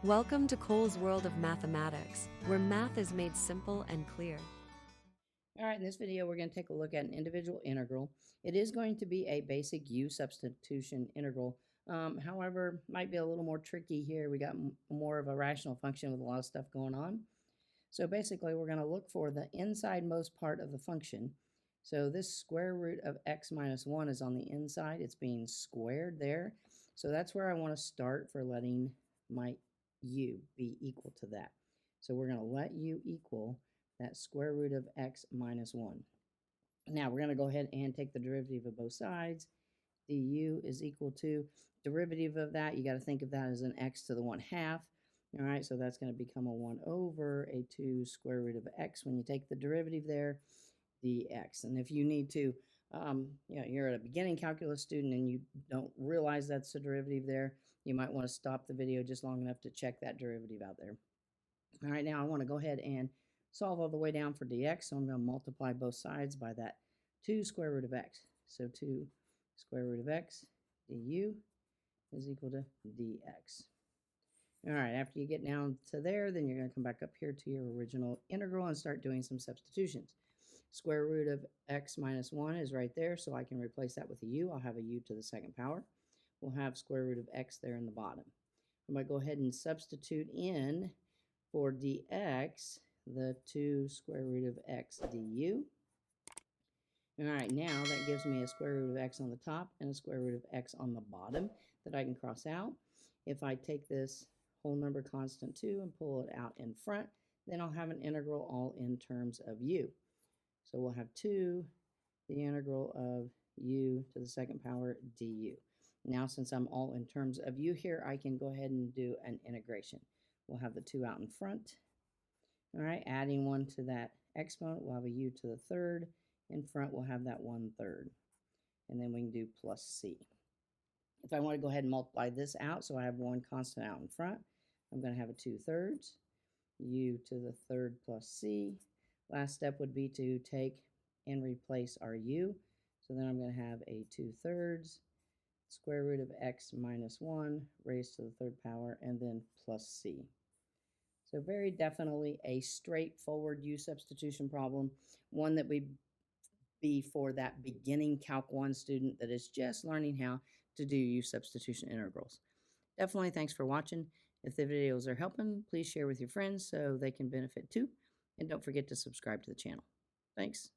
Welcome to Cole's World of Mathematics, where math is made simple and clear. All right, in this video, we're going to take a look at an individual integral. It is going to be a basic U substitution integral. However, might be a little more tricky here. We got more of a rational function with a lot of stuff going on. So basically, we're going to look for the insidemost part of the function. So this square root of x minus 1 is on the inside. It's being squared there. So that's where I want to start for letting my u be equal to that. So we're going to let u equal that square root of x minus 1. Now we're going to go ahead and take the derivative of both sides. Du is equal to derivative of that. You got to think of that as an x to the 1/2. All right, so that's going to become a 1 over a 2 square root of x when you take the derivative there, dx. And if you need to, you're a beginning calculus student and you don't realize that's the derivative there, you might want to stop the video just long enough to check that derivative out there. All right, now I want to go ahead and solve all the way down for dx, so I'm going to multiply both sides by that 2 square root of x. So 2 square root of x du is equal to dx. All right, after you get down to there, then you're going to come back up here to your original integral and start doing some substitutions. Square root of x minus 1 is right there, so I can replace that with a u. I'll have a u to the second power. We'll have square root of x there in the bottom. I'm going to go ahead and substitute in for dx the 2 square root of x du. All right, now that gives me a square root of x on the top and a square root of x on the bottom that I can cross out. If I take this whole number constant 2 and pull it out in front, then I'll have an integral all in terms of u. So we'll have 2, the integral of u to the second power du. Now, since I'm all in terms of u here, I can go ahead and do an integration. We'll have the 2 out in front. All right, adding 1 to that exponent, we'll have a u to the third. In front, we'll have that 1/3. And then we can do plus c. If I want to go ahead and multiply this out, so I have one constant out in front, I'm going to have a 2/3, u to the third plus c. Last step would be to take and replace our u. So then I'm going to have a 2/3 square root of x minus 1 raised to the third power, and then plus c. So very definitely a straightforward u substitution problem, one that would be for that beginning Calc 1 student that is just learning how to do u substitution integrals. Definitely thanks for watching. If the videos are helping, please share with your friends so they can benefit too. And don't forget to subscribe to the channel. Thanks.